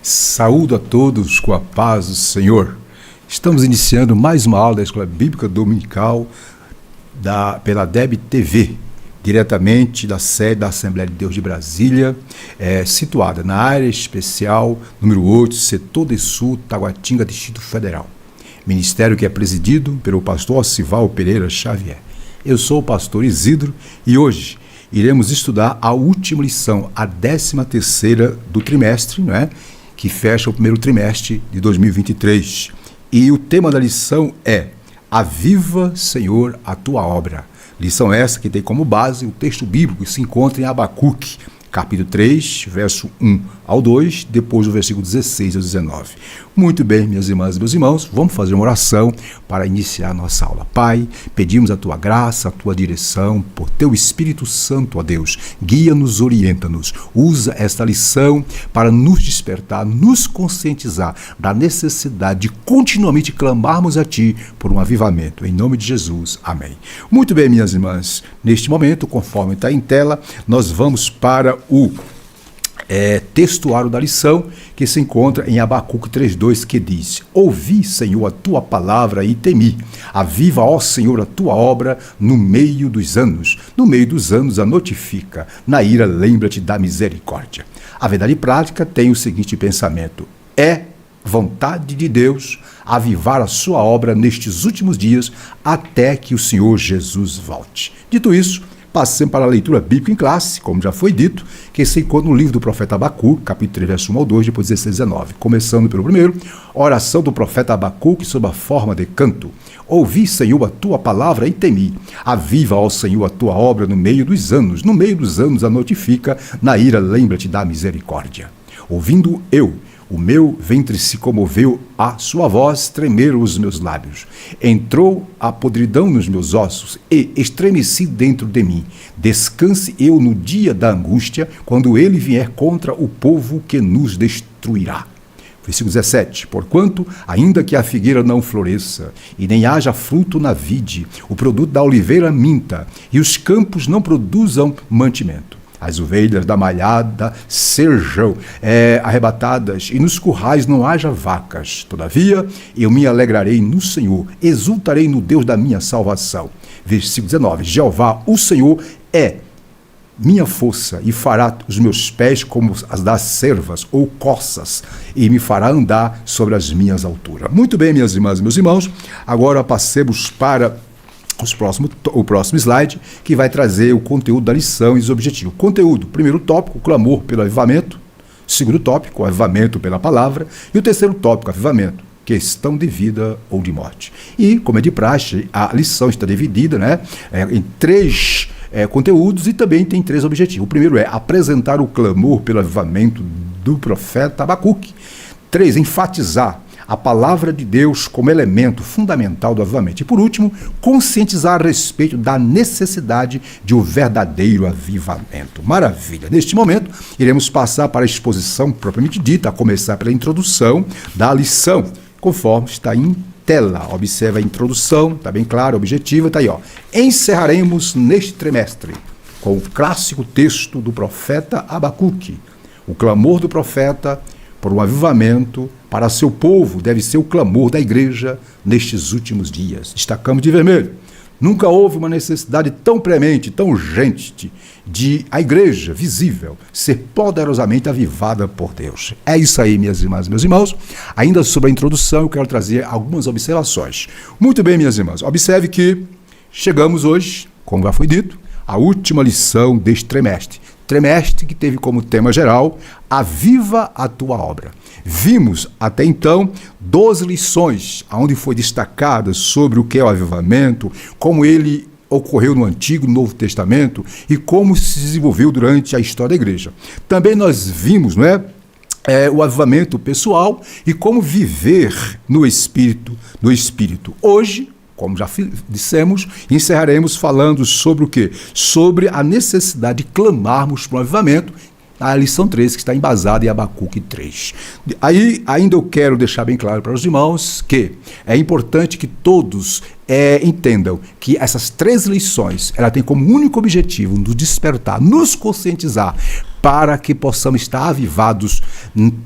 Saúdo a todos com a paz do Senhor. Estamos iniciando mais uma aula da Escola Bíblica Dominical pela DEB TV, diretamente da sede da Assembleia de Deus de Brasília, situada na área especial número 8, setor de sul, Taguatinga, Distrito Federal. Ministério que é presidido pelo pastor Osival Pereira Xavier. Eu sou o pastor Isidro e hoje iremos estudar a última lição, a 13ª do trimestre, que fecha o primeiro trimestre de 2023. E o tema da lição é Aviva, Senhor, a tua obra. Lição essa que tem como base o texto bíblico que se encontra em Abacuque, capítulo 3, verso 1 ao 2, depois do versículo 16 ao 19. Muito bem, minhas irmãs e meus irmãos, vamos fazer uma oração para iniciar a nossa aula. Pai, pedimos a tua graça, a tua direção, por teu Espírito Santo, ó Deus, guia-nos, orienta-nos, usa esta lição para nos despertar, nos conscientizar da necessidade de continuamente clamarmos a ti por um avivamento. Em nome de Jesus, amém. Muito bem, minhas irmãs, neste momento, conforme está em tela, nós vamos para o textuário da lição, que se encontra em Abacuque 3:2, que diz: Ouvi, Senhor, a tua palavra e temi. Aviva, ó Senhor, a tua obra no meio dos anos. No meio dos anos a notifica. Na ira lembra-te da misericórdia. A verdade prática tem o seguinte pensamento: é vontade de Deus avivar a sua obra nestes últimos dias até que o Senhor Jesus volte. Dito isso, passemos para a leitura bíblica em classe, como já foi dito, que se encontra no livro do profeta Abacuque, capítulo 3, verso 1 ao 2, depois 16 e 19. Começando pelo primeiro, oração do profeta Abacuque sob a forma de canto. Ouvi, Senhor, a tua palavra e temi. Aviva, ó Senhor, a tua obra no meio dos anos. No meio dos anos a notifica, na ira lembra-te da misericórdia. Ouvindo eu, o meu ventre se comoveu, a sua voz tremeram os meus lábios. Entrou a podridão nos meus ossos e estremeci dentro de mim. Descanse eu no dia da angústia, quando ele vier contra o povo que nos destruirá. Versículo 17. Porquanto, ainda que a figueira não floresça, e nem haja fruto na vide, o produto da oliveira minta, e os campos não produzam mantimento. As ovelhas da malhada sejam arrebatadas, e nos currais não haja vacas. Todavia, eu me alegrarei no Senhor, exultarei no Deus da minha salvação. Versículo 19. Jeová, o Senhor, é minha força, e fará os meus pés como as das cervas ou corças, e me fará andar sobre as minhas alturas. Muito bem, minhas irmãs e meus irmãos, agora passemos para o próximo slide, que vai trazer o conteúdo da lição e os objetivos. Conteúdo: primeiro tópico, clamor pelo avivamento. Segundo tópico, avivamento pela palavra. E o terceiro tópico, avivamento, questão de vida ou de morte. E, como é de praxe, a lição está dividida em três conteúdos e também tem três objetivos. O primeiro é apresentar o clamor pelo avivamento do profeta Abacuque. 3, enfatizar a palavra de Deus como elemento fundamental do avivamento. E, por último, conscientizar a respeito da necessidade de um verdadeiro avivamento. Maravilha! Neste momento, iremos passar para a exposição propriamente dita, a começar pela introdução da lição, conforme está em tela. Observe a introdução, está bem claro, objetiva, está aí. Encerraremos neste trimestre com o clássico texto do profeta Abacuque. O clamor do profeta por um avivamento para seu povo deve ser o clamor da igreja nestes últimos dias. Destacamos de vermelho. Nunca houve uma necessidade tão premente, tão urgente de a igreja visível ser poderosamente avivada por Deus. É isso aí, minhas irmãs e meus irmãos. Ainda sobre a introdução, eu quero trazer algumas observações. Muito bem, minhas irmãs. Observe que chegamos hoje, como já foi dito, à última lição deste trimestre. Trimestre que teve como tema geral, aviva a tua obra. Vimos até então 12 lições, onde foi destacada sobre o que é o avivamento, como ele ocorreu no Antigo e Novo Testamento e como se desenvolveu durante a história da igreja. Também nós vimos, o avivamento pessoal e como viver no Espírito. Hoje, como já dissemos, encerraremos falando sobre o quê? Sobre a necessidade de clamarmos por um avivamento, a lição 13, que está embasada em Abacuque 3. Aí, ainda eu quero deixar bem claro para os irmãos que é importante que todos entendam que essas 3 lições, ela tem como único objetivo nos despertar, nos conscientizar para que possamos estar avivados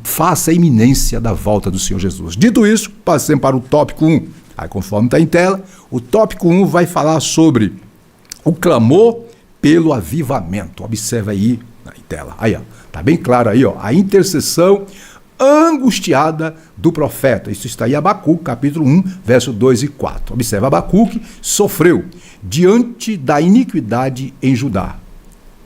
face à iminência da volta do Senhor Jesus. Dito isso, passemos para o tópico 1. Aí, conforme está em tela, o tópico 1 vai falar sobre o clamor pelo avivamento. Observa aí na tela. Aí, ó, tá bem claro aí, ó, a intercessão angustiada do profeta. Isso está em Abacuque, capítulo 1, verso 2 e 4. Observa, Abacuque sofreu diante da iniquidade em Judá.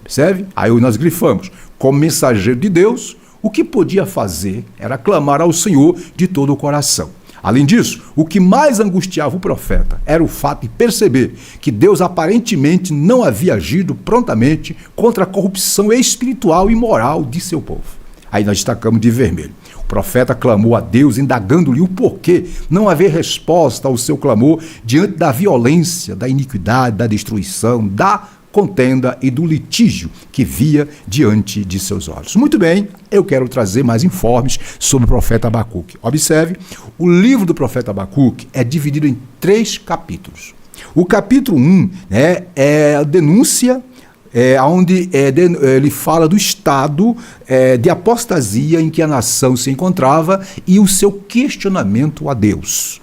Observe, aí nós grifamos, como mensageiro de Deus, o que podia fazer era clamar ao Senhor de todo o coração. Além disso, o que mais angustiava o profeta era o fato de perceber que Deus aparentemente não havia agido prontamente contra a corrupção espiritual e moral de seu povo. Aí nós destacamos de vermelho. O profeta clamou a Deus, indagando-lhe o porquê não haver resposta ao seu clamor diante da violência, da iniquidade, da destruição, da contenda e do litígio que via diante de seus olhos. Muito bem, eu quero trazer mais informes sobre o profeta Abacuque. Observe, o livro do profeta Abacuque é dividido em 3 capítulos. O capítulo 1 é a denúncia, onde ele fala do estado de apostasia em que a nação se encontrava e o seu questionamento a Deus.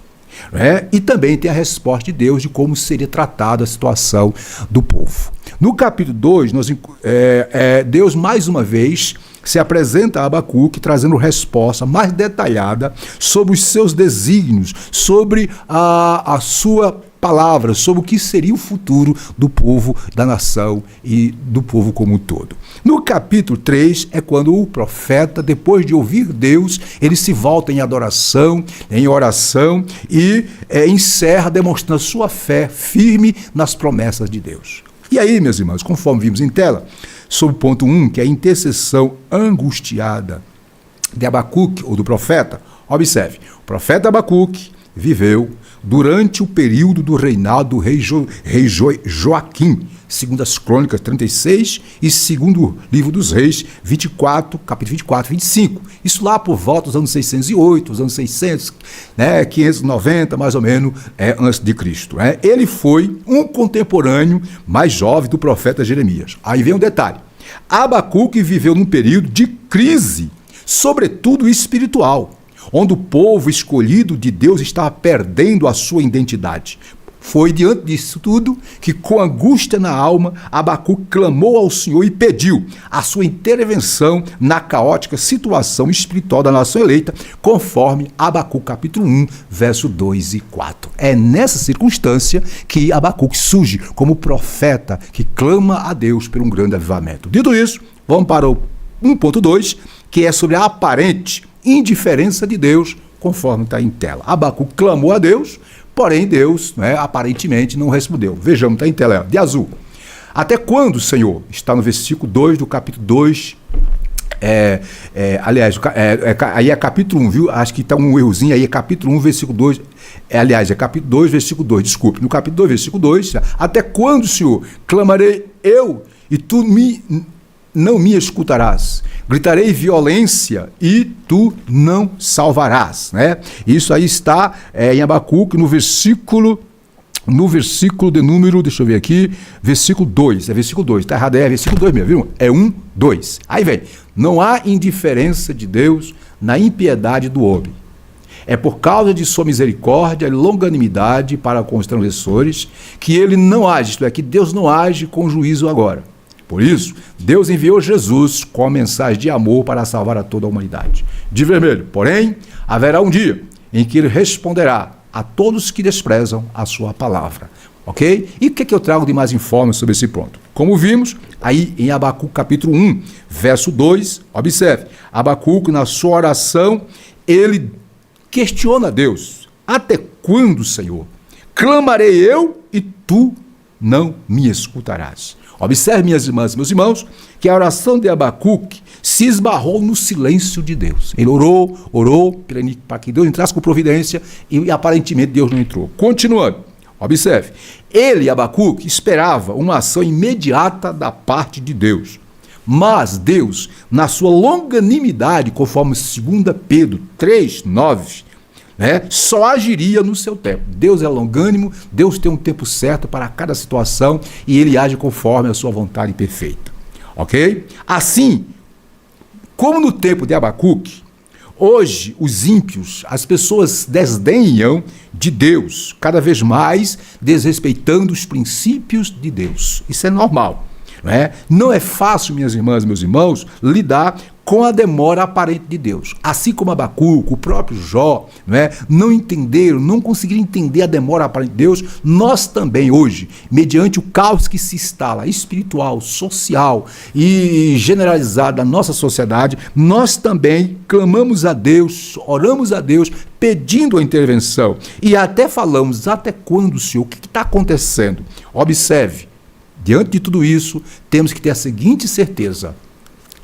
E também tem a resposta de Deus de como seria tratada a situação do povo. No capítulo 2, Deus mais uma vez se apresenta a Abacuque trazendo resposta mais detalhada sobre os seus desígnios, sobre a sua palavra, sobre o que seria o futuro do povo, da nação e do povo como um todo. No capítulo 3 é quando o profeta, depois de ouvir Deus, ele se volta em adoração, em oração e encerra demonstrando sua fé firme nas promessas de Deus. E aí, meus irmãos, conforme vimos em tela, sobre o ponto 1, que é a intercessão angustiada de Abacuque, ou do profeta, observe, o profeta Abacuque viveu durante o período do reinado do rei Joaquim, segundo as Crônicas 36 e segundo livro dos Reis 24, capítulo 24 e 25. Isso lá por volta dos anos 608, os anos 600, 590, mais ou menos, antes de Cristo. Ele foi um contemporâneo mais jovem do profeta Jeremias. Aí vem um detalhe. Abacuque viveu num período de crise, sobretudo espiritual, onde o povo escolhido de Deus estava perdendo a sua identidade. Foi diante disso tudo que, com angústia na alma, Abacuque clamou ao Senhor e pediu a sua intervenção na caótica situação espiritual da nação eleita, conforme Abacuque capítulo 1, verso 2 e 4. É nessa circunstância que Abacuque surge como profeta que clama a Deus por um grande avivamento. Dito isso, vamos para o 1.2, que é sobre a aparente indiferença de Deus, conforme está em tela. Abacuque clamou a Deus, porém Deus aparentemente não respondeu. Vejamos, está em tela, de azul. Até quando, Senhor? Está no versículo 2 do capítulo 2. Aí é capítulo 1, viu? Acho que está um errozinho aí, é capítulo 1, versículo 2. É capítulo 2, versículo 2, desculpe. No capítulo 2, versículo 2, até quando, Senhor, clamarei eu e tu não me escutarás? Gritarei violência e tu não salvarás. Isso aí está em Abacuque, no versículo de número, deixa eu ver aqui, versículo 2. É versículo 2, está errado, é versículo 2 mesmo, viu? É 1, 2. Aí vem, não há indiferença de Deus na impiedade do homem. É por causa de sua misericórdia e longanimidade para com os transgressores que ele não age, isto é, que Deus não age com juízo agora. Por isso, Deus enviou Jesus com a mensagem de amor para salvar a toda a humanidade. De vermelho, porém, haverá um dia em que ele responderá a todos que desprezam a sua palavra. Ok? E o que eu trago de mais informes sobre esse ponto? Como vimos, aí em Abacuque capítulo 1, verso 2, observe, Abacuque, na sua oração, ele questiona a Deus. Até quando, Senhor? Clamarei eu e tu não me escutarás. Observe, minhas irmãs e meus irmãos, que a oração de Abacuque se esbarrou no silêncio de Deus. Ele orou para que Deus entrasse com providência e aparentemente Deus não entrou. Continuando, observe, ele, Abacuque, esperava uma ação imediata da parte de Deus. Mas Deus, na sua longanimidade, conforme 2 Pedro 3, 9, só agiria no seu tempo. Deus é longânimo, Deus tem um tempo certo para cada situação e ele age conforme a sua vontade perfeita. Ok? Assim, Como no tempo de Abacuque, hoje os ímpios, as pessoas desdenham de Deus, cada vez mais desrespeitando os princípios de Deus. Isso é normal. Não é fácil, minhas irmãs e meus irmãos, lidar com a demora aparente de Deus. Assim como Abacuque, o próprio Jó, não entenderam, não conseguiram entender a demora aparente de Deus, nós também hoje, mediante o caos que se instala espiritual, social e generalizado da nossa sociedade, nós também clamamos a Deus, oramos a Deus, pedindo a intervenção. E até falamos, até quando, Senhor? O que está acontecendo? Observe. Diante de tudo isso, temos que ter a seguinte certeza: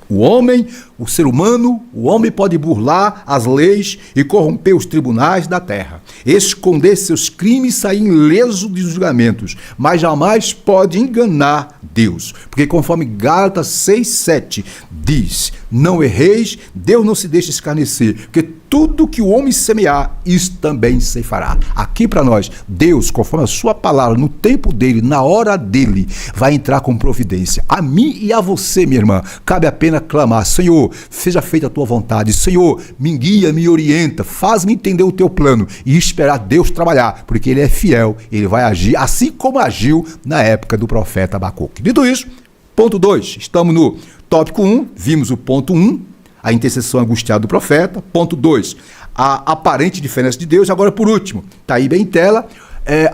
o homem, o ser humano, o homem pode burlar as leis e corromper os tribunais da terra, esconder seus crimes e sair ileso dos julgamentos, mas jamais pode enganar Deus. Porque conforme Gálatas 6:7 diz, não erreis, Deus não se deixa escarnecer, porque tudo que o homem semear, isso também se fará. Aqui para nós, Deus, conforme a sua palavra, no tempo dele, na hora dele, vai entrar com providência. A mim e a você, minha irmã, cabe apenas clamar: Senhor, seja feita a tua vontade. Senhor, me guia, me orienta, faz-me entender o teu plano e esperar Deus trabalhar, porque ele é fiel, ele vai agir assim como agiu na época do profeta Abacuque. Dito isso, ponto 2, estamos no tópico 1, vimos o ponto 1, a intercessão angustiada do profeta. Ponto 2, a aparente diferença de Deus. Agora, por último, está aí bem em tela,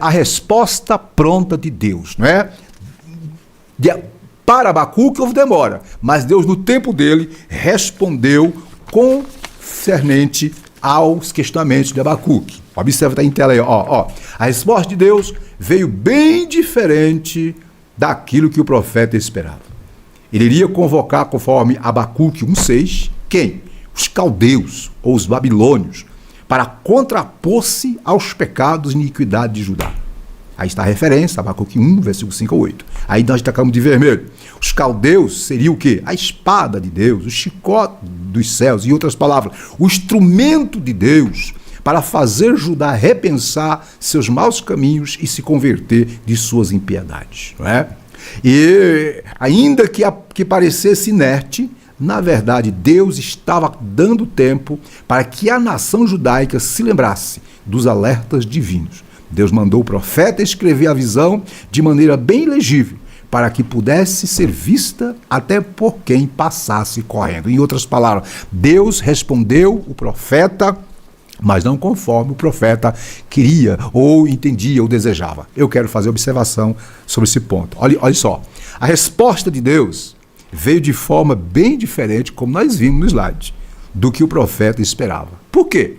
a resposta pronta de Deus. Para Abacuque houve demora, mas Deus, no tempo dele, respondeu concernente aos questionamentos de Abacuque. Observa, está em tela aí. A resposta de Deus veio bem diferente daquilo que o profeta esperava. Ele iria convocar, conforme Abacuque 1:6, quem? Os caldeus ou os babilônios, para contrapor-se aos pecados e iniquidade de Judá. Aí está a referência, Abacuque 1, versículo 5 a 8. Aí nós destacamos de vermelho. Os caldeus seriam o quê? A espada de Deus, o chicote dos céus, em outras palavras, o instrumento de Deus para fazer Judá repensar seus maus caminhos e se converter de suas impiedades. E ainda que parecesse inerte, na verdade, Deus estava dando tempo para que a nação judaica se lembrasse dos alertas divinos. Deus mandou o profeta escrever a visão de maneira bem legível, para que pudesse ser vista até por quem passasse correndo. Em outras palavras, Deus respondeu o profeta, mas não conforme o profeta queria, ou entendia, ou desejava. Eu quero fazer observação sobre esse ponto. Olha só, a resposta de Deus veio de forma bem diferente, como nós vimos no slide, do que o profeta esperava. Por quê?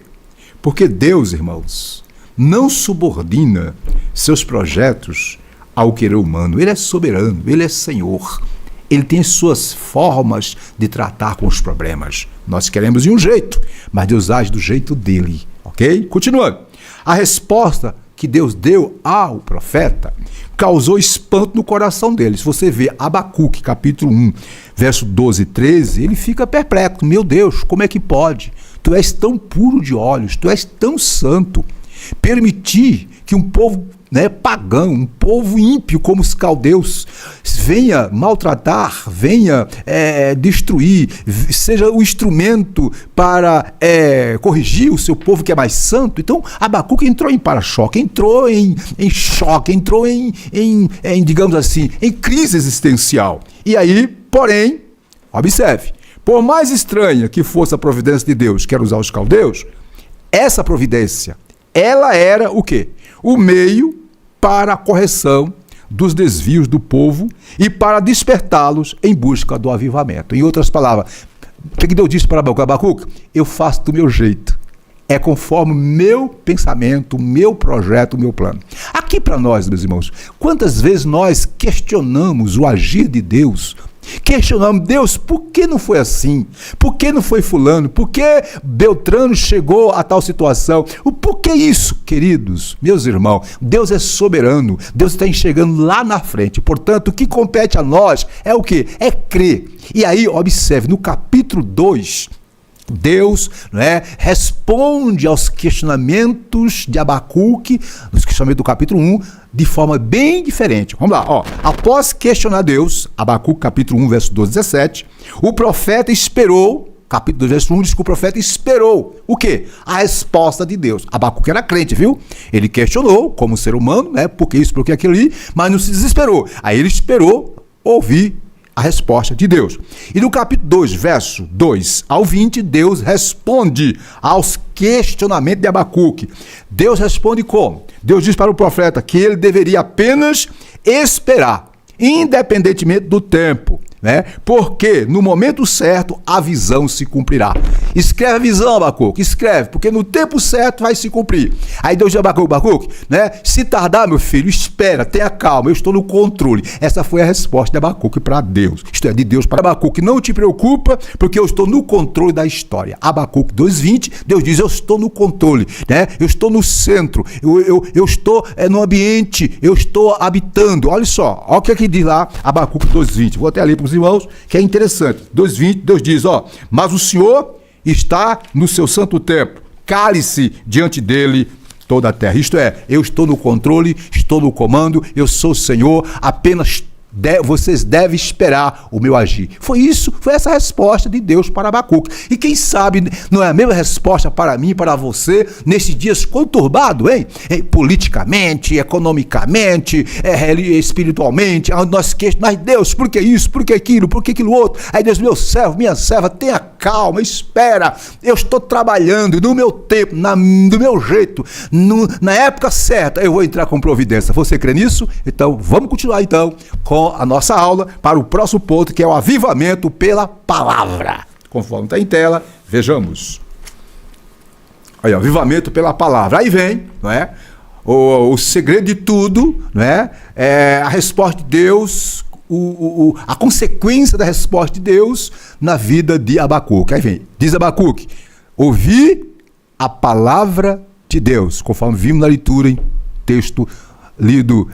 Porque Deus, irmãos, não subordina seus projetos ao querer humano. Ele é soberano, ele é Senhor. Ele tem suas formas de tratar com os problemas. Nós queremos de um jeito, mas Deus age do jeito dele, ok? Continuando. A resposta que Deus deu ao profeta causou espanto no coração dele. Se você vê Abacuque, capítulo 1, verso 12 e 13, ele fica perplexo. Meu Deus, como é que pode? Tu és tão puro de olhos, tu és tão santo. Permitir que um povo pagão, um povo ímpio como os caldeus, venha maltratar, venha destruir, seja o instrumento para corrigir o seu povo que é mais santo. Então, Abacuque entrou em para-choque, entrou em choque, entrou em, digamos assim, em crise existencial. E aí, porém, observe, por mais estranha que fosse a providência de Deus, quer usar os caldeus, essa providência, ela era o quê? O meio para a correção dos desvios do povo e para despertá-los em busca do avivamento. Em outras palavras, o que Deus disse para Abacuque? Eu faço do meu jeito. É conforme o meu pensamento, o meu projeto, o meu plano. Aqui para nós, meus irmãos, quantas vezes nós questionamos o agir de Deus? Questionamos, Deus, por que não foi assim? Por que não foi fulano? Por que Beltrano chegou a tal situação? O porquê isso, queridos, meus irmãos? Deus é soberano, Deus está enxergando lá na frente. Portanto, o que compete a nós é o quê? É crer. E aí, observe, no capítulo 2 Deus, não é, responde aos questionamentos de Abacuque, nos questionamentos do capítulo 1, de forma bem diferente. Vamos lá, ó. Após questionar Deus, Abacuque capítulo 1, verso 12 e 17, o profeta esperou, capítulo 2, verso 1, diz que o profeta esperou o quê? A resposta de Deus. Abacuque era crente, viu? Ele questionou, como ser humano, né? Por que isso, por que aquilo ali, mas não se desesperou. Aí ele esperou ouvir a resposta de Deus. E no capítulo 2, verso 2 ao 20, Deus responde aos questionamentos de Abacuque. Deus responde como? Deus diz para o profeta que ele deveria apenas esperar, independentemente do tempo, né? Porque no momento certo a visão se cumprirá. Escreve a visão, Abacuque, escreve, porque no tempo certo vai se cumprir. Aí Deus diz a Abacuque, né? Se tardar, meu filho, espera, tenha calma, eu estou no controle. Essa foi a resposta de Abacuque para Deus. Isto é, de Deus para Abacuque, não te preocupa, porque eu estou no controle da história. Abacuque 2:20, Deus diz, eu estou no controle, né? Eu estou no centro, eu estou no ambiente, eu estou habitando. Olha só, olha o que é que diz lá Abacuque 2:20. Vou até ali para os irmãos, que é interessante. 2:20, Deus diz, ó, mas o Senhor está no seu santo templo, cale-se diante dele toda a terra. Isto é, eu estou no controle, estou no comando, eu sou o Senhor, apenas vocês devem esperar o meu agir. Foi essa a resposta de Deus para Abacuque. E quem sabe não é a mesma resposta para mim e para você nesses dias conturbados, hein? Politicamente, economicamente, espiritualmente, nós questionamos, Deus, por que isso, por que aquilo, por que aquilo outro? Aí Deus, meu servo, minha serva, tenha calma, espera, eu estou trabalhando no meu tempo, do meu jeito, na época certa, eu vou entrar com providência. Você crê nisso? Então, vamos continuar então com a nossa aula para o próximo ponto, que é o avivamento pela palavra. Conforme está em tela, vejamos. Aí, avivamento pela palavra. Aí vem, não é? O segredo de tudo, não é? A resposta de Deus, a consequência da resposta de Deus na vida de Abacuque. Aí vem, diz Abacuque, ouvi a palavra de Deus, conforme vimos na leitura em texto lido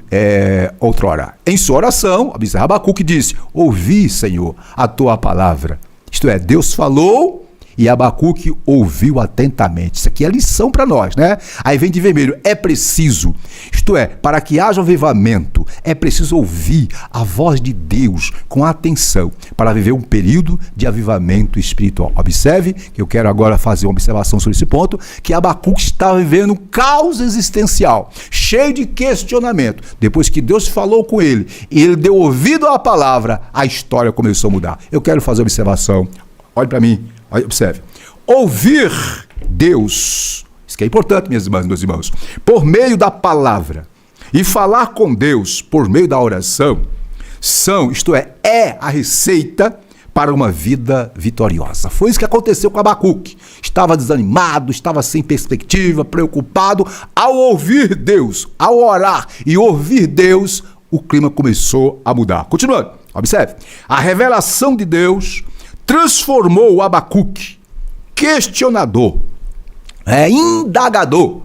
outrora. Em sua oração, observa, Abacuque disse, ouvi, Senhor, a tua palavra. Isto é, Deus falou e Abacuque ouviu atentamente. Isso aqui é lição para nós, né? Aí vem de vermelho, é preciso, isto é, para que haja avivamento, é preciso ouvir a voz de Deus com atenção, para viver um período de avivamento espiritual. Observe, que eu quero agora fazer uma observação sobre esse ponto, que Abacuque estava vivendo um caos existencial, cheio de questionamento. Depois que Deus falou com ele, e ele deu ouvido à palavra, a história começou a mudar. Eu quero fazer uma observação, olhe para mim, observe, ouvir Deus, isso que é importante, minhas irmãs e meus irmãos, por meio da palavra e falar com Deus por meio da oração, é a receita para uma vida vitoriosa. Foi isso que aconteceu com Abacuque. Estava desanimado, estava sem perspectiva, preocupado. Ao ouvir Deus, ao orar e ouvir Deus, o clima começou a mudar. Continuando, observe, a revelação de Deus transformou o Abacuque, questionador, indagador,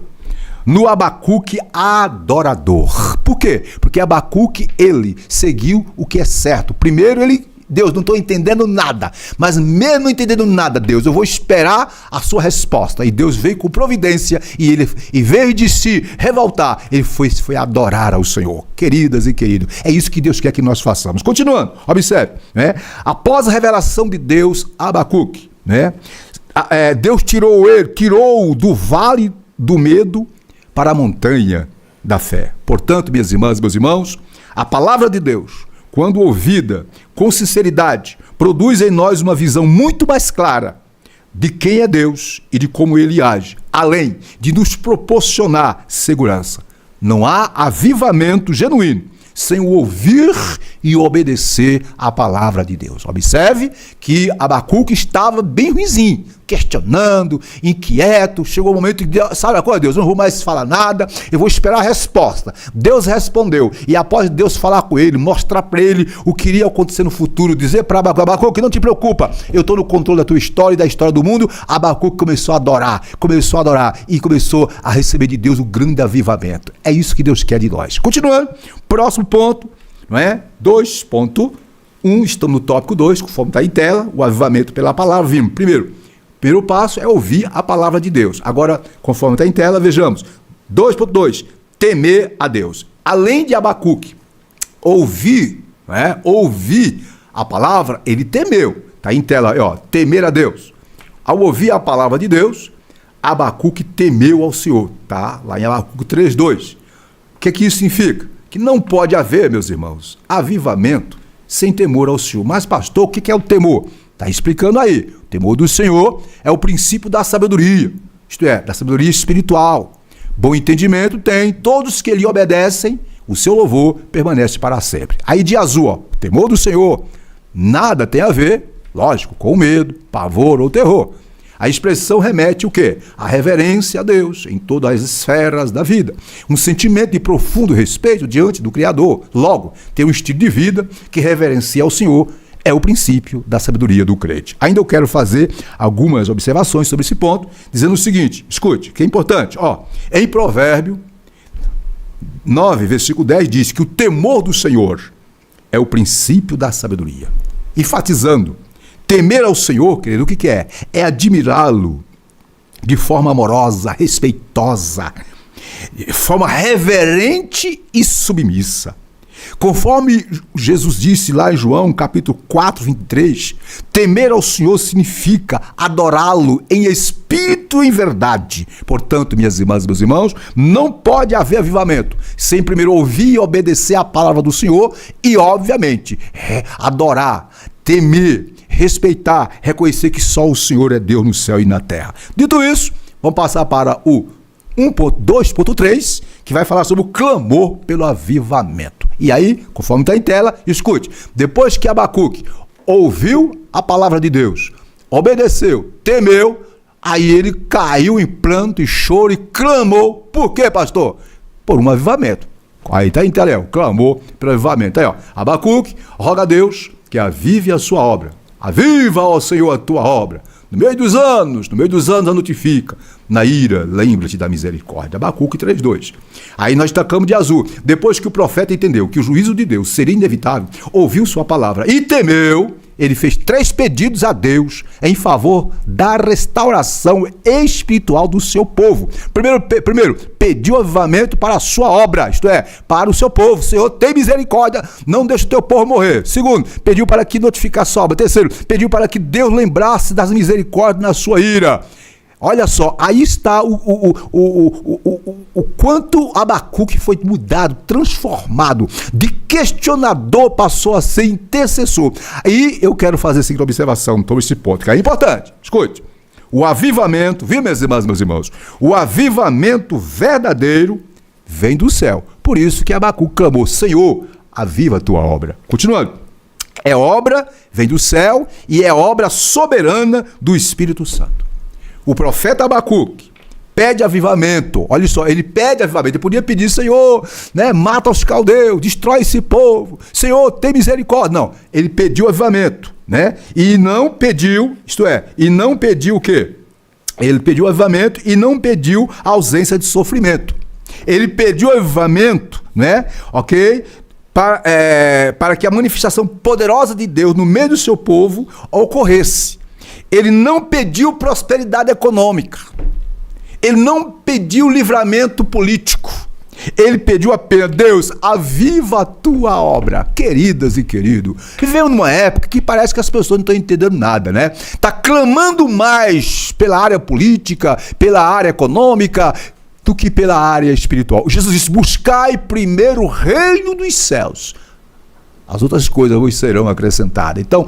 no Abacuque adorador. Por quê? Porque Abacuque, ele seguiu o que é certo. Primeiro, Deus, não estou entendendo nada, mas mesmo não entendendo nada, Deus, eu vou esperar a sua resposta. E Deus veio com providência e ele, em vez de se revoltar, ele foi adorar ao Senhor. Queridas e queridos, é isso que Deus quer que nós façamos. Continuando, observe, né? Após a revelação de Deus a Abacuque, né? Deus tirou do vale do medo para a montanha da fé. Portanto, minhas irmãs e meus irmãos, a palavra de Deus, quando ouvida com sinceridade, produz em nós uma visão muito mais clara de quem é Deus e de como ele age, além de nos proporcionar segurança. Não há avivamento genuíno sem o ouvir e obedecer à palavra de Deus. Observe que Abacuque estava bem ruinzinho, questionando, inquieto. Chegou o momento que, sabe a coisa, Deus, eu não vou mais falar nada, eu vou esperar a resposta. Deus respondeu, e após Deus falar com ele, mostrar para ele o que iria acontecer no futuro, dizer para Abacuque, não te preocupa, eu estou no controle da tua história e da história do mundo. Abacuque começou a adorar e começou a receber de Deus o grande avivamento. É isso que Deus quer de nós. Continuando, próximo ponto, não é? 2.1, estamos no tópico 2, conforme está em tela, o avivamento pela palavra. Vimos, primeiro, Primeiro passo é ouvir a palavra de Deus. Agora, conforme está em tela, vejamos. 2.2, temer a Deus. Além de Abacuque ouvir a palavra, ele temeu. Está em tela, ó, temer a Deus. Ao ouvir a palavra de Deus, Abacuque temeu ao Senhor. Tá lá em Abacuque 3.2. O que isso significa? Que não pode haver, meus irmãos, avivamento sem temor ao Senhor. Mas, pastor, o que é o temor? Está explicando aí. O temor do Senhor é o princípio da sabedoria, isto é, da sabedoria espiritual. Bom entendimento tem todos que lhe obedecem, o seu louvor permanece para sempre. Aí de azul, ó, o temor do Senhor nada tem a ver, lógico, com medo, pavor ou terror. A expressão remete o quê? A reverência a Deus em todas as esferas da vida. Um sentimento de profundo respeito diante do Criador. Logo, ter um estilo de vida que reverencia ao Senhor é o princípio da sabedoria do crente. Ainda eu quero fazer algumas observações sobre esse ponto, dizendo o seguinte, escute, que é importante. Ó, em Provérbio 9, versículo 10, diz que o temor do Senhor é o princípio da sabedoria. Enfatizando, temer ao Senhor, querido, o que é? É admirá-lo de forma amorosa, respeitosa, de forma reverente e submissa. Conforme Jesus disse lá em João, capítulo 4, 23, temer ao Senhor significa adorá-lo em espírito e em verdade. Portanto, minhas irmãs e meus irmãos, não pode haver avivamento sem primeiro ouvir e obedecer a palavra do Senhor e, obviamente, adorar, temer, respeitar, reconhecer que só o Senhor é Deus no céu e na terra. Dito isso, vamos passar para o 2.3, que vai falar sobre o clamor pelo avivamento. E aí, conforme está em tela, escute, depois que Abacuque ouviu a palavra de Deus, obedeceu, temeu, aí ele caiu em pranto e choro e clamou. Por quê, pastor? Por um avivamento. Aí está em tela, clamou pelo avivamento. Aí, ó, Abacuque roga a Deus que avive a sua obra. Aviva, ó Senhor, a tua obra. No meio dos anos a notifica. Na ira, lembra-te da misericórdia. Abacuque 3.2. Aí nós tacamos de azul. Depois que o profeta entendeu que o juízo de Deus seria inevitável, ouviu sua palavra e temeu, ele fez 3 pedidos a Deus em favor da restauração espiritual do seu povo. Primeiro, pediu avivamento para a sua obra, isto é, para o seu povo. Senhor, tem misericórdia, não deixe o teu povo morrer. Segundo, pediu para que notificasse a obra. Terceiro, pediu para que Deus lembrasse das misericórdias na sua ira. Olha só, aí está o quanto Abacuque foi mudado, transformado, de questionador passou a ser intercessor. Aí eu quero fazer a seguinte observação sobre esse ponto, que é importante. Escute, o avivamento, viu, minhas irmãs e meus irmãos? O avivamento verdadeiro vem do céu. Por isso que Abacuque clamou, Senhor, aviva a tua obra. Continuando, é obra, vem do céu e é obra soberana do Espírito Santo. O profeta Abacuque pede avivamento. Olha só, ele pede avivamento. Ele podia pedir, Senhor, mata os caldeus, destrói esse povo. Senhor, tem misericórdia. Não, ele pediu avivamento, E não pediu, e não pediu o quê? Ele pediu avivamento e não pediu a ausência de sofrimento. Ele pediu avivamento, Ok? Para que a manifestação poderosa de Deus no meio do seu povo ocorresse. Ele não pediu prosperidade econômica. Ele não pediu livramento político. Ele pediu apenas, Deus, aviva a tua obra. Queridas e queridos, vivemos numa época que parece que as pessoas não estão entendendo nada, Está clamando mais pela área política, pela área econômica, do que pela área espiritual. Jesus disse, buscai primeiro o reino dos céus. As outras coisas vos serão acrescentadas. Então,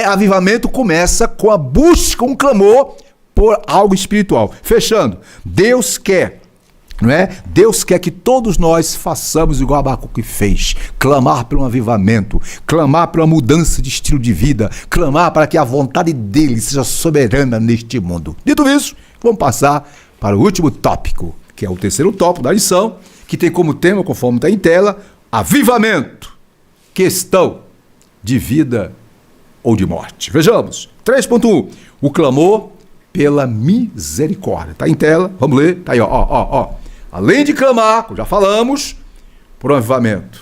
avivamento começa com a busca, um clamor por algo espiritual. Fechando, Deus quer, Deus quer que todos nós façamos igual Abacuque fez. Clamar por um avivamento, clamar por uma mudança de estilo de vida, clamar para que a vontade dele seja soberana neste mundo. Dito isso, vamos passar para o último tópico, que é o terceiro tópico da lição, que tem como tema, conforme está em tela, avivamento. Questão de vida ou de morte. Vejamos. 3.1. O clamor pela misericórdia. Está em tela. Vamos ler. Está aí, ó. Além de clamar, como já falamos, por um avivamento,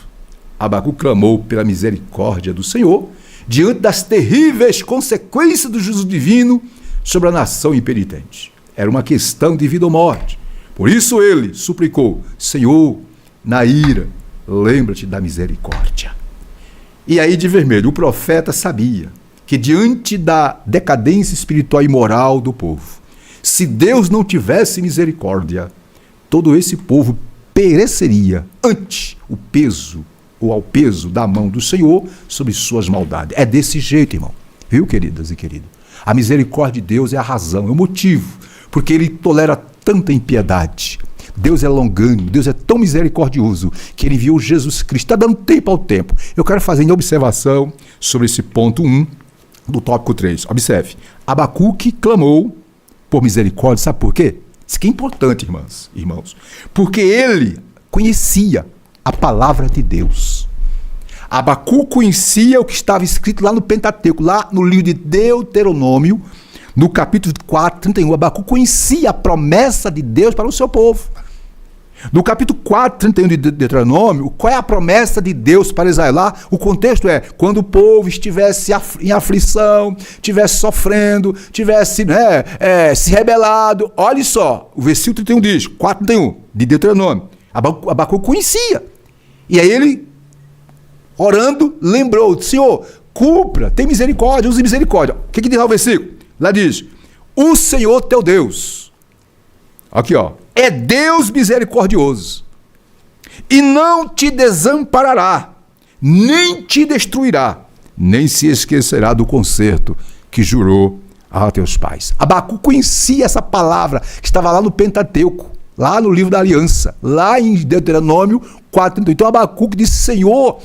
Abacuque clamou pela misericórdia do Senhor diante das terríveis consequências do juízo divino sobre a nação impenitente. Era uma questão de vida ou morte. Por isso ele suplicou: Senhor, na ira, lembra-te da misericórdia. E aí, de vermelho, o profeta sabia que diante da decadência espiritual e moral do povo, se Deus não tivesse misericórdia, todo esse povo pereceria ante o peso ou ao peso da mão do Senhor sobre suas maldades. É desse jeito, irmão. Viu, queridas e queridos? A misericórdia de Deus é a razão, é o motivo, porque ele tolera tanta impiedade. Deus é longânimo, Deus é tão misericordioso que ele enviou Jesus Cristo. Está dando tempo ao tempo. Eu quero fazer uma observação sobre esse ponto 1 do tópico 3. Observe. Abacuque clamou por misericórdia. Sabe por quê? Isso aqui é importante, irmãos. Porque ele conhecia a palavra de Deus. Abacuque conhecia o que estava escrito lá no Pentateuco, lá no livro de Deuteronômio, no capítulo 4, 31. Abacuque conhecia a promessa de Deus para o seu povo. No capítulo 4, 31 de Deuteronômio, qual é a promessa de Deus para Israel? Lá, o contexto é, quando o povo estivesse em aflição, estivesse sofrendo, tivesse se rebelado. Olha só, o versículo 31 diz, 4, 31 de Deuteronômio. Abacuque conhecia. E aí ele, orando, lembrou: Senhor, cumpra, tem misericórdia, use misericórdia. O que diz lá o versículo? Lá diz: o Senhor teu Deus, aqui ó, é Deus misericordioso, e não te desamparará, nem te destruirá, nem se esquecerá do concerto que jurou a teus pais. Abacuque conhecia essa palavra que estava lá no Pentateuco, lá no livro da aliança, lá em Deuteronômio 4:31. Então Abacuque disse: Senhor,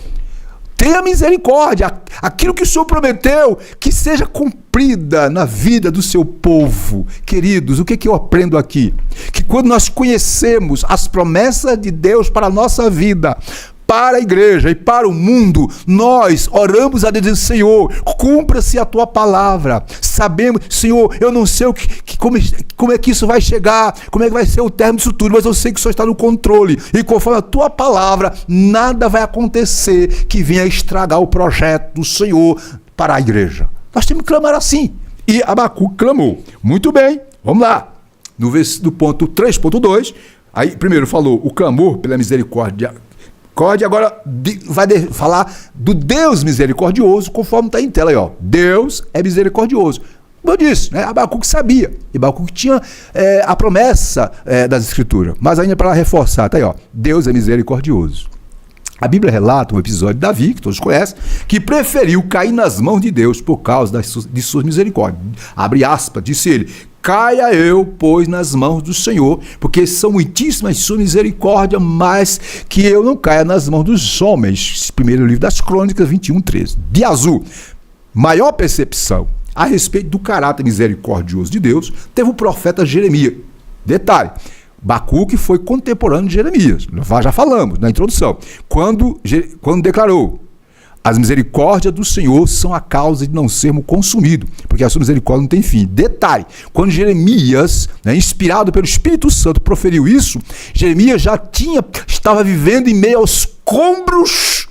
tenha misericórdia, aquilo que o Senhor prometeu, que seja cumprida na vida do seu povo. Queridos, o que eu aprendo aqui? Que quando nós conhecemos as promessas de Deus para a nossa vida, para a igreja e para o mundo, nós oramos a Deus: Senhor, cumpra-se a tua palavra. Sabemos, Senhor, eu não sei como é que isso vai chegar, como é que vai ser o término disso tudo, mas eu sei que o Senhor está no controle, e conforme a tua palavra, nada vai acontecer que venha estragar o projeto do Senhor para a igreja. Nós temos que clamar assim. E Abacuque clamou. Muito bem, vamos lá. No ponto 3.2, aí primeiro falou o clamor pela misericórdia. Agora vai falar do Deus misericordioso, conforme está em tela aí, ó. Deus é misericordioso. Como eu disse, né? Abacuque sabia. E Abacuque tinha a promessa das Escrituras. Mas ainda para reforçar, tá aí, ó. Deus é misericordioso. A Bíblia relata um episódio de Davi, que todos conhecem, que preferiu cair nas mãos de Deus por causa de suas misericórdias. Abre aspas, disse ele: caia eu, pois, nas mãos do Senhor, porque são muitíssimas sua misericórdia, mas que eu não caia nas mãos dos homens. Primeiro livro das Crônicas, 21:13. De azul, maior percepção a respeito do caráter misericordioso de Deus, teve o profeta Jeremias. Detalhe, Abacuque foi contemporâneo de Jeremias, já falamos na introdução, quando declarou: as misericórdias do Senhor são a causa de não sermos consumidos, porque a sua misericórdia não tem fim. Detalhe, quando Jeremias, inspirado pelo Espírito Santo, proferiu isso, Jeremias estava vivendo em meio aos escombros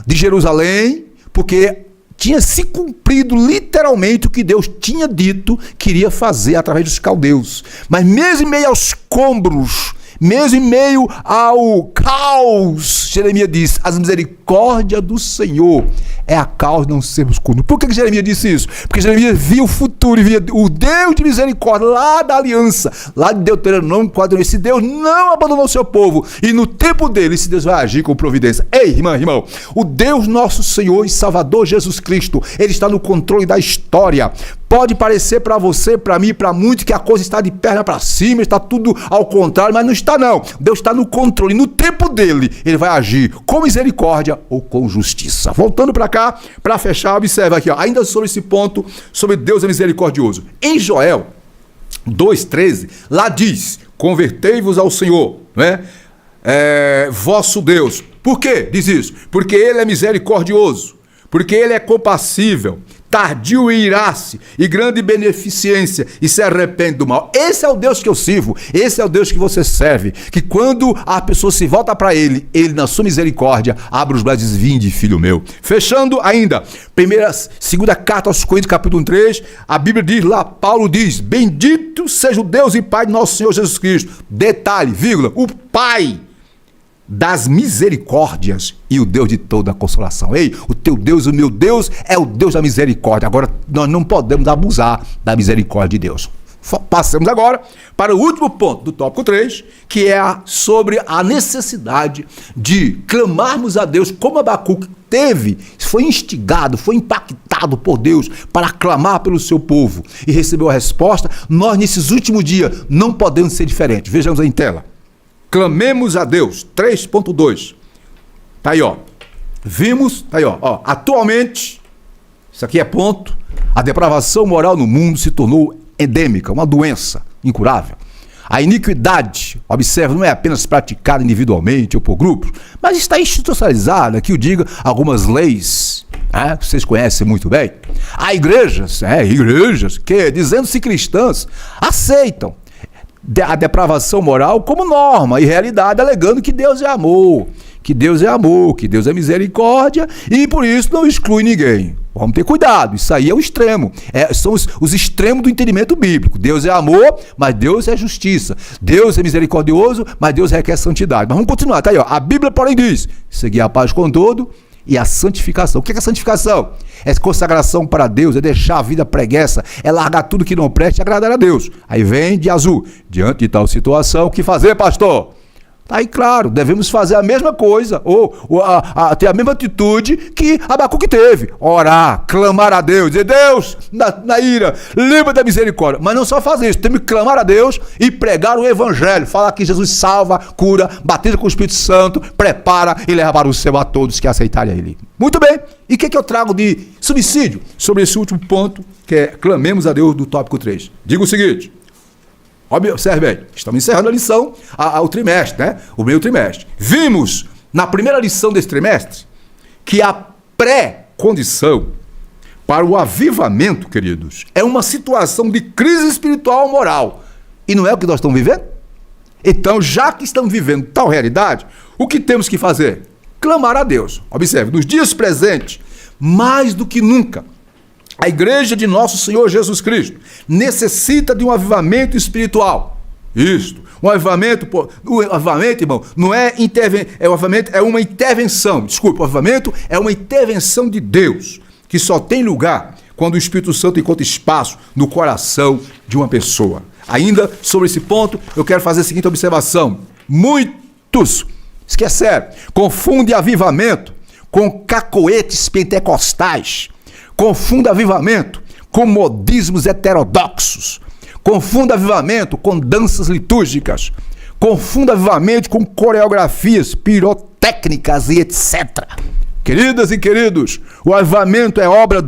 de Jerusalém, porque tinha se cumprido literalmente o que Deus tinha dito que iria fazer através dos caldeus. Mas mesmo em meio aos escombros, mesmo em meio ao caos, Jeremias disse: as misericórdias do Senhor é a causa de não sermos consumidos. Por que Jeremias disse isso? Porque Jeremias via o futuro, via o Deus de misericórdia lá da aliança, lá de Deuteronômio 4. Esse Deus não abandonou o seu povo, e no tempo dele esse Deus vai agir com providência. Ei, irmão, o Deus nosso Senhor e Salvador Jesus Cristo, ele está no controle da história. Pode parecer para você, para mim, para muitos que a coisa está de perna para cima, está tudo ao contrário, mas não está não. Deus está no controle, no tempo dele, ele vai agir com misericórdia ou com justiça. Voltando para cá, para fechar, observa aqui, ó, ainda sobre esse ponto, sobre Deus é misericordioso. Em Joel 2,13, lá diz: convertei-vos ao Senhor, vosso Deus. Por quê? Diz isso. Porque ele é misericordioso, porque ele é compassível, tardio em irar-se, e grande beneficência, e se arrepende do mal. Esse é o Deus que eu sirvo, esse é o Deus que você serve, que quando a pessoa se volta para ele, ele na sua misericórdia abre os braços e diz: vinde, filho meu. Fechando ainda, segunda carta aos Coríntios, capítulo 3, a Bíblia diz lá, Paulo diz: bendito seja o Deus e Pai de nosso Senhor Jesus Cristo. Detalhe, vírgula, o Pai das misericórdias e o Deus de toda a consolação. Ei, o teu Deus, o meu Deus é o Deus da misericórdia. Agora, nós não podemos abusar da misericórdia de Deus. Passamos agora para o último ponto do tópico 3, que é sobre a necessidade de clamarmos a Deus como Abacuque foi instigado, foi impactado por Deus para clamar pelo seu povo e recebeu a resposta. Nós, nesses últimos dias, não podemos ser diferentes. Vejamos aí em tela. Clamemos a Deus, 3.2. Tá aí, ó. Vimos, tá aí, ó. Atualmente, isso aqui é ponto, a depravação moral no mundo se tornou endêmica, uma doença incurável. A iniquidade, observe, não é apenas praticada individualmente ou por grupos, mas está institucionalizada, que eu diga, algumas leis, que vocês conhecem muito bem. Há igrejas que, dizendo-se cristãs, aceitam a depravação moral como norma e realidade, alegando que Deus é amor, que Deus é misericórdia, e por isso não exclui ninguém. Vamos ter cuidado, isso aí é o extremo. São os extremos do entendimento bíblico. Deus é amor, mas Deus é justiça. Deus é misericordioso, mas Deus requer santidade. Mas vamos continuar, tá aí, ó. A Bíblia, porém, diz: seguir a paz com todo e a santificação. O que é a santificação? É consagração para Deus, é deixar a vida preguiça, é largar tudo que não preste e agradar a Deus. Aí vem de azul: diante de tal situação, o que fazer, pastor? Tá aí claro, devemos fazer a mesma coisa, ou ter a mesma atitude que Abacuque teve: orar, clamar a Deus, dizer: Deus, na ira, livra da misericórdia. Mas não só fazer isso, temos que clamar a Deus e pregar o evangelho, falar que Jesus salva, cura, batiza com o Espírito Santo, prepara e leva para o céu a todos que aceitarem a Ele. Muito bem, e o que eu trago de subsídio sobre esse último ponto, que é clamemos a Deus, do tópico 3? Digo o seguinte: observe bem, estamos encerrando a lição, o trimestre, né? O meio trimestre. Vimos na primeira lição desse trimestre que a pré-condição para o avivamento, queridos, é uma situação de crise espiritual moral. E não é o que nós estamos vivendo? Então, já que estamos vivendo tal realidade, o que temos que fazer? Clamar a Deus. Observe, nos dias presentes, mais do que nunca, a igreja de nosso Senhor Jesus Cristo necessita de um avivamento espiritual. Isto, um avivamento, irmão, não é avivamento, é uma intervenção. Desculpa, o avivamento é uma intervenção de Deus, que só tem lugar quando o Espírito Santo encontra espaço no coração de uma pessoa. Ainda sobre esse ponto, eu quero fazer a seguinte observação: muitos, esqueceram, confundem avivamento com cacoetes pentecostais, confunda avivamento com modismos heterodoxos, confunda avivamento com danças litúrgicas, confunda avivamento com coreografias pirotécnicas e etc. Queridas e queridos, o avivamento é obra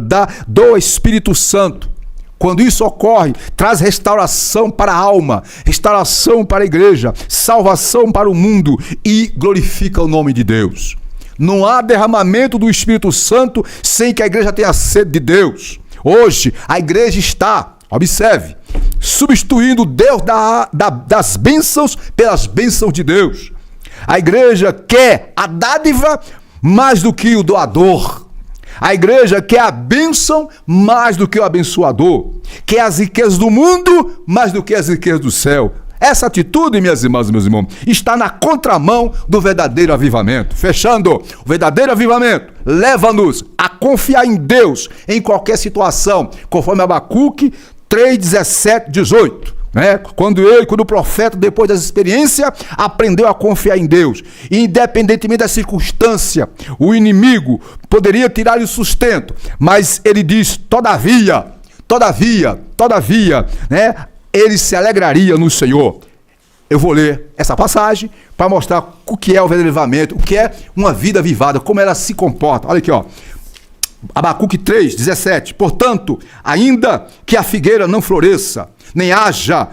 do Espírito Santo. Quando isso ocorre, traz restauração para a alma, restauração para a igreja, salvação para o mundo e glorifica o nome de Deus. Não há derramamento do Espírito Santo sem que a igreja tenha sede de Deus. Hoje, a igreja está, observe, substituindo Deus das bênçãos pelas bênçãos de Deus. A igreja quer a dádiva mais do que o doador. A igreja quer a bênção mais do que o abençoador. Quer as riquezas do mundo mais do que as riquezas do céu. Essa atitude, minhas irmãs e meus irmãos, está na contramão do verdadeiro avivamento. Fechando, o verdadeiro avivamento leva-nos a confiar em Deus em qualquer situação, conforme Abacuque 3, 17, 18. Quando o profeta, depois das experiências, aprendeu a confiar em Deus, independentemente da circunstância, o inimigo poderia tirar-lhe o sustento, mas ele diz: todavia, ele se alegraria no Senhor. Eu vou ler essa passagem para mostrar o que é o verdadeiro avivamento, o que é uma vida avivada, como ela se comporta. Olha aqui, ó. Abacuque 3, 17. Portanto, ainda que a figueira não floresça, nem haja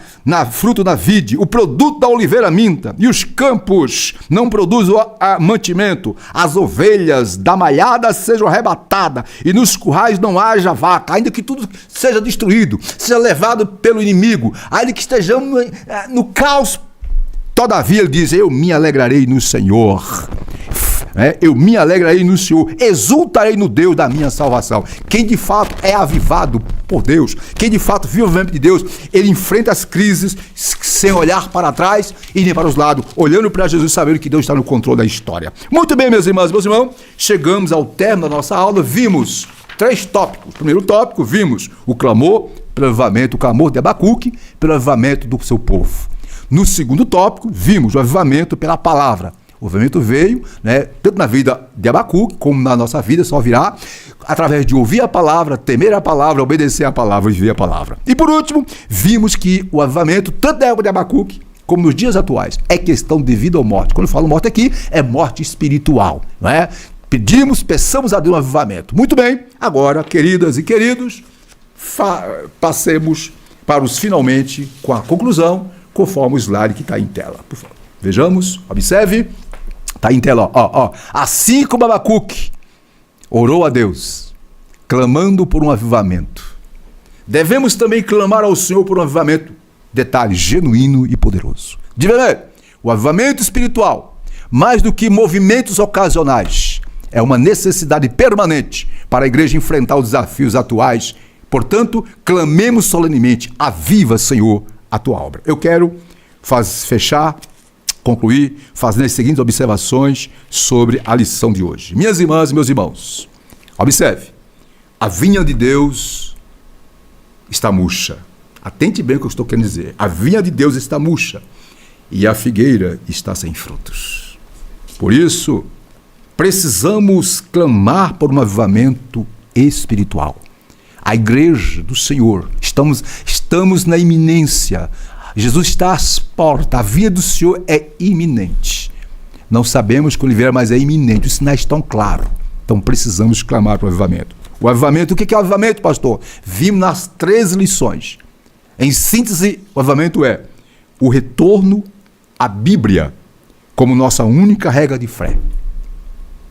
fruto na vide, o produto da oliveira minta, e os campos não produzam mantimento, as ovelhas da malhada sejam arrebatadas, e nos currais não haja vaca, ainda que tudo seja destruído, seja levado pelo inimigo, ainda que estejamos no caos, todavia ele diz, eu me alegrarei no Senhor. Eu me alegrarei no Senhor, exultarei no Deus da minha salvação. Quem de fato é avivado por Deus, quem de fato vive o vento de Deus, ele enfrenta as crises sem olhar para trás e nem para os lados, olhando para Jesus, sabendo que Deus está no controle da história. Muito bem, minhas irmãs e meus irmãos, chegamos ao término da nossa aula, vimos 3 tópicos. Primeiro tópico, vimos o clamor pelo avivamento, o clamor de Abacuque pelo avivamento do seu povo. No segundo tópico, vimos o avivamento pela palavra. O avivamento veio, tanto na vida de Abacuque, como na nossa vida, só virá através de ouvir a palavra, temer a palavra, obedecer a palavra e viver a palavra. E por último, vimos que o avivamento, tanto na época de Abacuque, como nos dias atuais, é questão de vida ou morte. Quando eu falo morte aqui, é morte espiritual, não é? Peçamos a Deus um avivamento. Muito bem, agora, queridas e queridos, passemos para os finalmente com a conclusão, conforme o slide que está em tela. Por favor. Vejamos, observe, está em tela, ó. Assim como Abacuque orou a Deus, clamando por um avivamento, devemos também clamar ao Senhor por um avivamento, detalhe, genuíno e poderoso. De verdade, o avivamento espiritual, mais do que movimentos ocasionais, é uma necessidade permanente para a igreja enfrentar os desafios atuais. Portanto, clamemos solenemente, aviva, Senhor, a tua obra. Eu quero concluir, fazendo as seguintes observações sobre a lição de hoje. Minhas irmãs e meus irmãos, observe, a vinha de Deus está murcha. Atente bem o que eu estou querendo dizer. A vinha de Deus está murcha e a figueira está sem frutos. Por isso, precisamos clamar por um avivamento espiritual. A igreja do Senhor, estamos na iminência. Jesus está às portas, a vinda do Senhor é iminente. Não sabemos quando ele vier, mas é iminente, os sinais estão claros. Então precisamos clamar para o avivamento. O avivamento, o que é o avivamento, pastor? Vimos nas 13 lições. Em síntese, o avivamento é o retorno à Bíblia como nossa única regra de fé.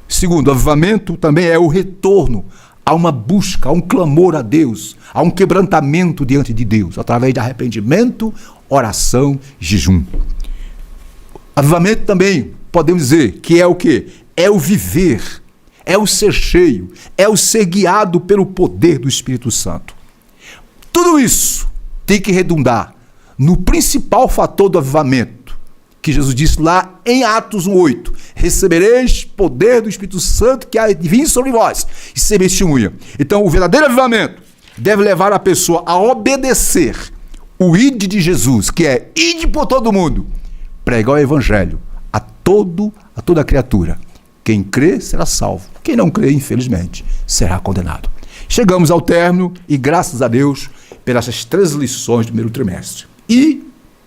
Segundo, o avivamento também é o retorno a uma busca, a um clamor a Deus, a um quebrantamento diante de Deus, através de arrependimento, oração, jejum. Avivamento também, podemos dizer, que é o quê? É o viver, é o ser cheio, é o ser guiado pelo poder do Espírito Santo. Tudo isso tem que redundar no principal fator do avivamento, que Jesus disse lá em Atos 1:8, recebereis poder do Espírito Santo que há de vir sobre vós, e ser testemunha. Então, o verdadeiro avivamento deve levar a pessoa a obedecer o ide de Jesus, que é ide por todo mundo, pregar o evangelho a toda criatura. Quem crê será salvo, quem não crê, infelizmente, será condenado. Chegamos ao término e graças a Deus pelas 13 lições do primeiro trimestre. E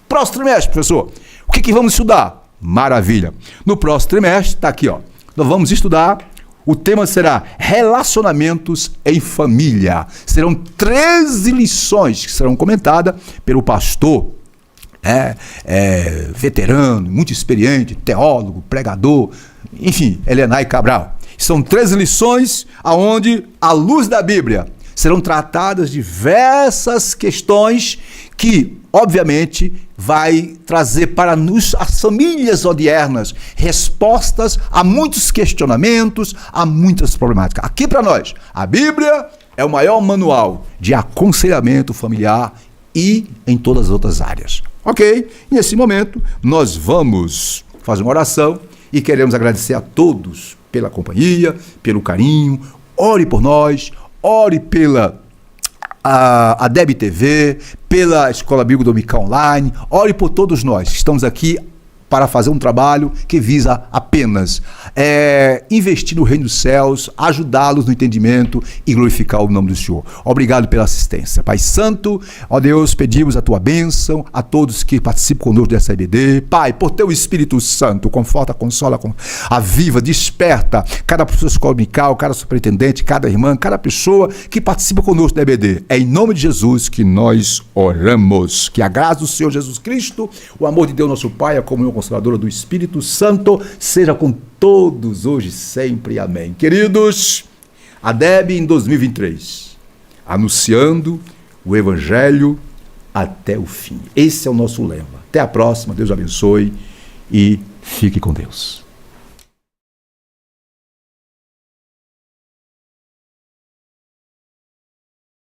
próximo trimestre, professor, o que vamos estudar? Maravilha. No próximo trimestre, está aqui, ó. Nós vamos estudar, o tema será relacionamentos em família. Serão 13 lições que serão comentadas pelo pastor, veterano, muito experiente, teólogo, pregador, enfim, Helenay Cabral. São 13 lições onde, à luz da Bíblia, serão tratadas diversas questões que, obviamente, vai trazer para as famílias odiernas respostas a muitos questionamentos, a muitas problemáticas. Aqui para nós, a Bíblia é o maior manual de aconselhamento familiar e em todas as outras áreas. Ok? Nesse momento, nós vamos fazer uma oração e queremos agradecer a todos pela companhia, pelo carinho. Ore por nós, ore pela a DEB TV, pela Escola Bíblica Dominical Online, ore por todos nós. Estamos aqui para fazer um trabalho que visa apenas investir no reino dos céus, ajudá-los no entendimento e glorificar o nome do Senhor. Obrigado pela assistência. Pai Santo, ó Deus, pedimos a tua bênção a todos que participam conosco dessa EBD. Pai, por teu Espírito Santo, conforta, consola, aviva, desperta cada professor escola dominical, cada superintendente, cada irmã, cada pessoa que participa conosco da EBD. É em nome de Jesus que nós oramos. Que a graça do Senhor Jesus Cristo, o amor de Deus nosso Pai, a comunhão consoladora do Espírito Santo, seja com todos hoje e sempre. Amém. Queridos, a DEB em 2023, anunciando o Evangelho até o fim. Esse é o nosso lema. Até a próxima. Deus abençoe e fique com Deus.